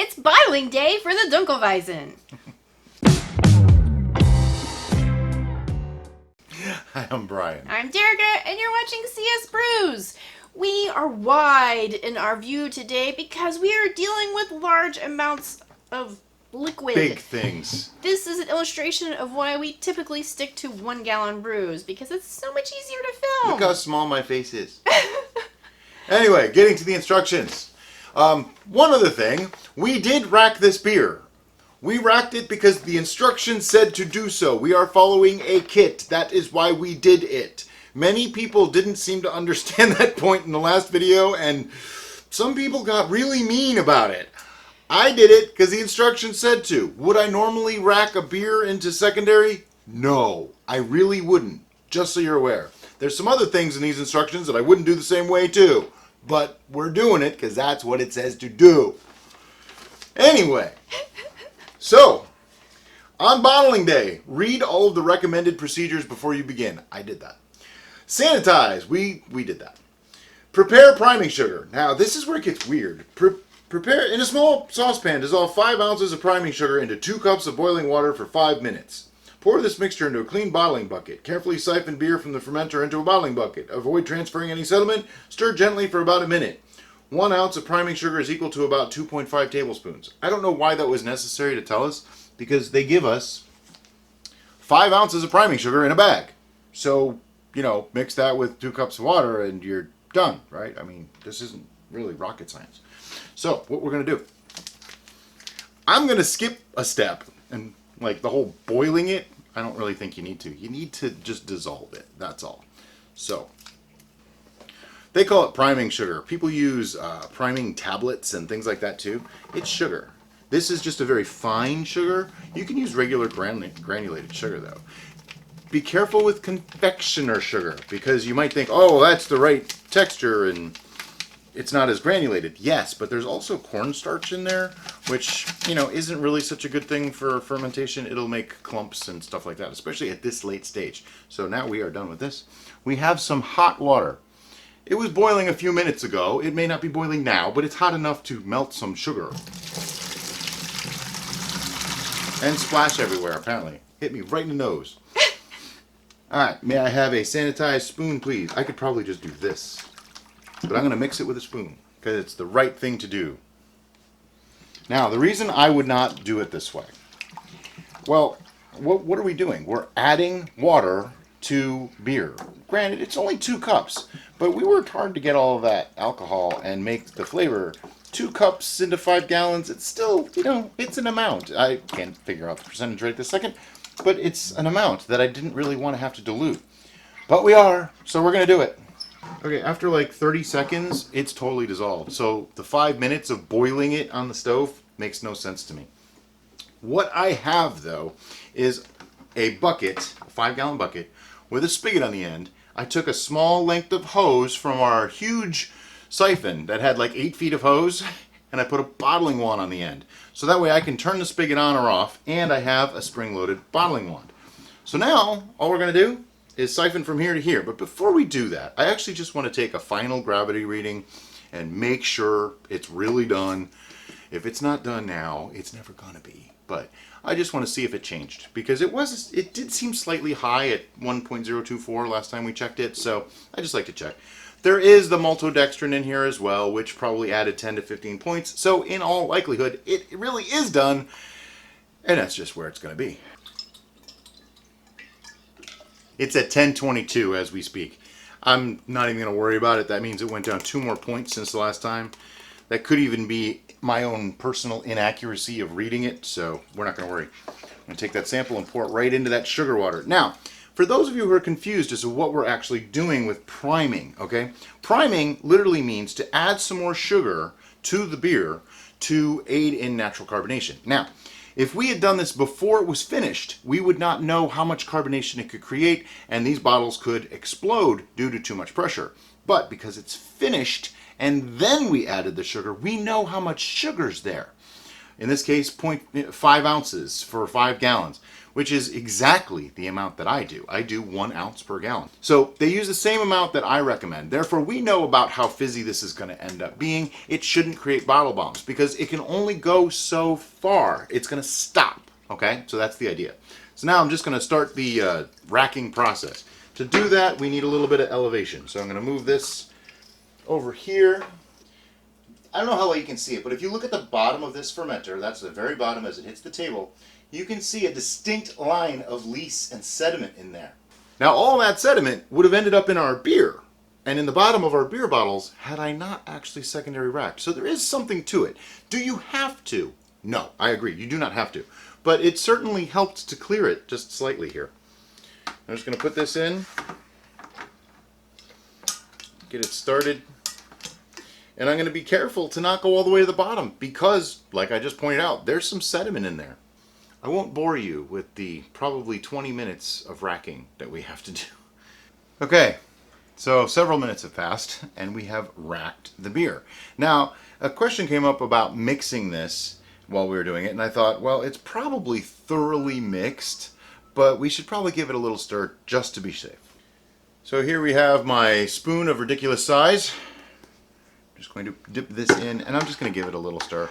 It's bottling day for the Dunkelweizen. Hi, I'm Brian. I'm Derica, and you're watching CS Brews. We are wide in our view today because we are dealing with large amounts of liquid. Big things. This is an illustration of why we typically stick to 1 gallon brews, because it's so much easier to film. Look how small my face is. Anyway, getting to the instructions. One other thing, we did rack this beer. We racked it because the instructions said to do so. We are following a kit. That is why we did it. Many people didn't seem to understand that point in the last video, and some people got really mean about it. I did it because the instructions said to. Would I normally rack a beer into secondary? No, I really wouldn't, just so you're aware. There's some other things in these instructions that I wouldn't do the same way too, but we're doing it because that's what it says to do. Anyway, so on bottling day, read all of the recommended procedures before you begin. I did that. Sanitize, we did that. Prepare priming sugar. Now this is where it gets weird. Prepare in a small saucepan, dissolve 5 ounces of priming sugar into 2 cups of boiling water for 5 minutes. Pour this mixture into a clean bottling bucket. Carefully siphon beer from the fermenter into a bottling bucket. Avoid transferring any sediment. Stir gently for about a minute. 1 ounce of priming sugar is equal to about 2.5 tablespoons. I don't know why that was necessary to tell us, because they give us 5 ounces of priming sugar in a bag. So, mix that with 2 cups of water and you're done, right? I mean, this isn't really rocket science. So, what we're going to do, I'm going to skip a step, and like the whole boiling it, I don't really think you need to. You need to just dissolve it, that's all. So, they call it priming sugar. People use priming tablets and things like that too. It's sugar. This is just a very fine sugar. You can use regular granulated sugar though. Be careful with confectioner sugar, because you might think, oh, that's the right texture and it's not as granulated. Yes, but there's also cornstarch in there, which, isn't really such a good thing for fermentation. It'll make clumps and stuff like that, especially at this late stage. So now we are done with this. We have some hot water. It was boiling a few minutes ago. It may not be boiling now, but it's hot enough to melt some sugar. And splash everywhere, apparently. Hit me right in the nose. Alright, may I have a sanitized spoon, please? I could probably just do this. But I'm going to mix it with a spoon, because it's the right thing to do. Now, the reason I would not do it this way. Well, what are we doing? We're adding water to beer. Granted, it's only 2 cups, but we worked hard to get all of that alcohol and make the flavor. 2 cups into 5 gallons, it's still, it's an amount. I can't figure out the percentage right this second, but it's an amount that I didn't really want to have to dilute. But we are, so we're going to do it. Okay, after like 30 seconds, it's totally dissolved. So the 5 minutes of boiling it on the stove makes no sense to me. What I have, though, is a bucket, a 5-gallon bucket, with a spigot on the end. I took a small length of hose from our huge siphon that had like 8 feet of hose, and I put a bottling wand on the end. So that way I can turn the spigot on or off, and I have a spring-loaded bottling wand. So now, all we're going to do is siphon from here to here. But before we do that, I actually just want to take a final gravity reading and make sure it's really done. If it's not done now, it's never going to be. But I just want to see if it changed, because it did seem slightly high at 1.024 last time we checked it, so I just like to check. There is the maltodextrin in here as well, which probably added 10 to 15 points. So in all likelihood, it really is done, and that's just where it's going to be. It's at 1022 as we speak. I'm not even going to worry about it. That means it went down 2 more points since the last time. That could even be my own personal inaccuracy of reading it, so we're not going to worry. I'm going to take that sample and pour it right into that sugar water. Now, for those of you who are confused as to what we're actually doing with priming, okay? Priming literally means to add some more sugar to the beer to aid in natural carbonation. Now, if we had done this before it was finished, we would not know how much carbonation it could create, and these bottles could explode due to too much pressure. But because it's finished, and then we added the sugar, we know how much sugar's there. In this case, 0.5 ounces for 5 gallons, which is exactly the amount that I do. I do 1 ounce per gallon. So they use the same amount that I recommend. Therefore, we know about how fizzy this is going to end up being. It shouldn't create bottle bombs because it can only go so far. It's going to stop. Okay, so that's the idea. So now I'm just going to start the racking process. To do that, we need a little bit of elevation. So I'm going to move this over here. I don't know how well you can see it, but if you look at the bottom of this fermenter, that's the very bottom as it hits the table, you can see a distinct line of lees and sediment in there. Now all that sediment would have ended up in our beer and in the bottom of our beer bottles had I not actually secondary racked. So there is something to it. Do you have to? No, I agree, you do not have to. But it certainly helped to clear it just slightly here. I'm just going to put this in, get it started. And I'm going to be careful to not go all the way to the bottom because, like I just pointed out, there's some sediment in there. I won't bore you with the probably 20 minutes of racking that we have to do. Okay, so several minutes have passed and we have racked the beer. Now, a question came up about mixing this while we were doing it, and I thought, well, it's probably thoroughly mixed, but we should probably give it a little stir just to be safe. So here we have my spoon of ridiculous size. Just going to dip this in, and I'm just going to give it a little stir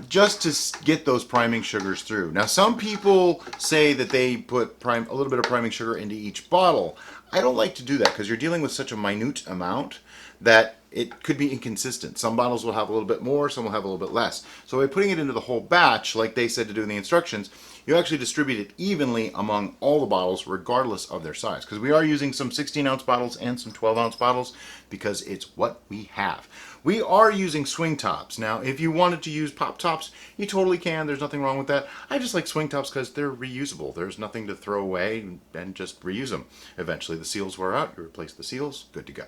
just to get those priming sugars through. Now some people say that they put a little bit of priming sugar into each bottle. I don't like to do that because you're dealing with such a minute amount that it could be inconsistent. Some bottles will have a little bit more, some will have a little bit less. So by putting it into the whole batch, like they said to do in the instructions, you actually distribute it evenly among all the bottles regardless of their size. Because we are using some 16-ounce bottles and some 12-ounce bottles because it's what we have. We are using swing tops. Now, if you wanted to use pop tops, you totally can. There's nothing wrong with that. I just like swing tops because they're reusable. There's nothing to throw away and just reuse them. Eventually the seals wear out, you replace the seals, good to go.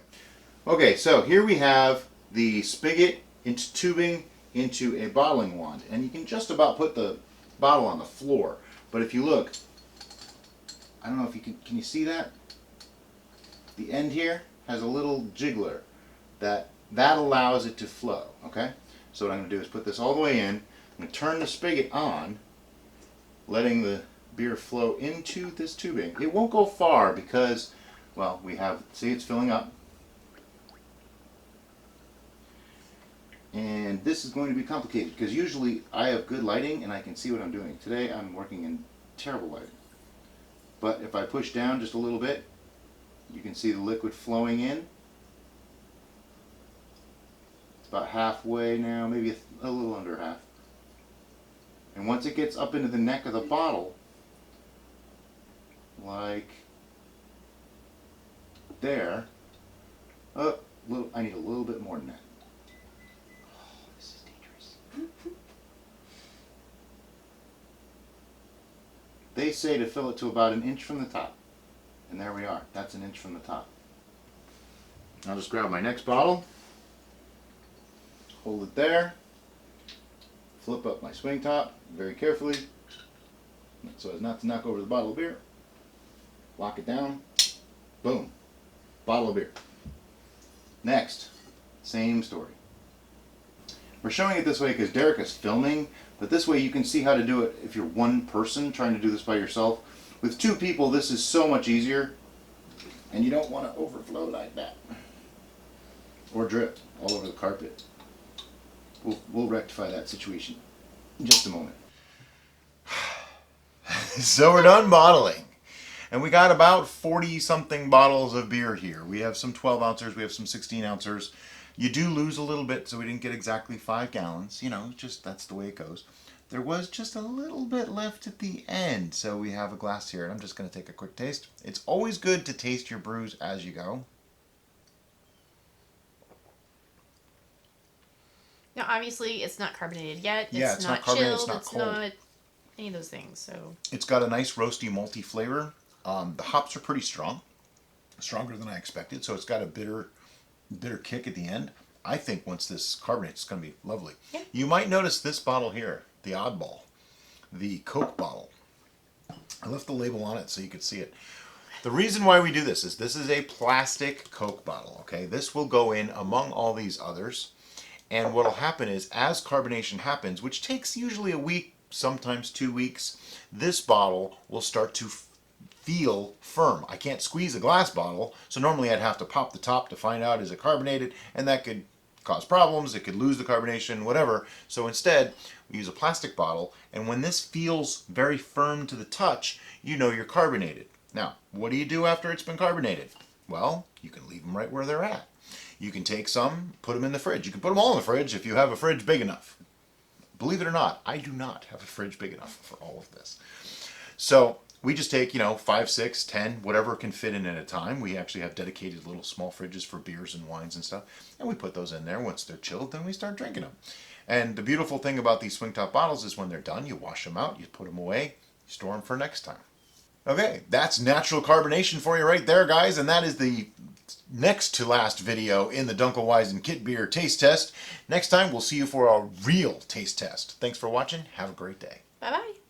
Okay, so here we have the spigot into tubing into a bottling wand. And you can just about put the bottle on the floor. But if you look, I don't know if you can you see that? The end here has a little jiggler that allows it to flow, okay? So what I'm going to do is put this all the way in. I'm going to turn the spigot on, letting the beer flow into this tubing. It won't go far because, well, see it's filling up. And this is going to be complicated because usually I have good lighting and I can see what I'm doing. Today I'm working in terrible lighting. But if I push down just a little bit, you can see the liquid flowing in. It's about halfway now, maybe a little under half. And once it gets up into the neck of the bottle, like there, I need a little bit more than that. They say to fill it to about 1 inch from the top. And there we are. That's 1 inch from the top. I'll just grab my next bottle, hold it there, flip up my swing top very carefully so as not to knock over the bottle of beer, lock it down, boom, bottle of beer. Next, same story. We're showing it this way because Derek is filming, but this way you can see how to do it if you're one person trying to do this by yourself. With 2 people, this is so much easier, and you don't want to overflow like that. Or drip all over the carpet. We'll rectify that situation in just a moment. So we're done bottling. And we got about 40-something bottles of beer here. We have some 12-ouncers, we have some 16-ouncers. You do lose a little bit, so we didn't get exactly 5 gallons. You know, just that's the way it goes. There was just a little bit left at the end, so we have a glass here, and I'm just going to take a quick taste. It's always good to taste your brews as you go. Now, obviously, it's not carbonated yet. Yeah, it's not carbonated, chilled. it's not cold. Not any of those things. So it's got a nice roasty, malty flavor. The hops are pretty strong, stronger than I expected. So it's got a bitter kick at the end. I think once this carbonates, it's going to be lovely. Yeah. You might notice this bottle here, the oddball, the Coke bottle. I left the label on it so you could see it. The reason why we do this is a plastic Coke bottle. Okay, this will go in among all these others. And what'll happen is, as carbonation happens, which takes usually a week, sometimes 2 weeks, this bottle will start to feel firm. I can't squeeze a glass bottle, so normally I'd have to pop the top to find out is it carbonated, and that could cause problems, it could lose the carbonation, whatever. So instead, we use a plastic bottle, and when this feels very firm to the touch, you know you're carbonated. Now, what do you do after it's been carbonated? Well, you can leave them right where they're at. You can take some, put them in the fridge. You can put them all in the fridge if you have a fridge big enough. Believe it or not, I do not have a fridge big enough for all of this. So we just take, 5, 6, 10, whatever can fit in at a time. We actually have dedicated little small fridges for beers and wines and stuff. And we put those in there. Once they're chilled, then we start drinking them. And the beautiful thing about these swing top bottles is when they're done, you wash them out, you put them away, you store them for next time. Okay, that's natural carbonation for you right there, guys. And that is the next to last video in the Dunkelweizen Kit Beer taste test. Next time, we'll see you for a real taste test. Thanks for watching. Have a great day. Bye-bye.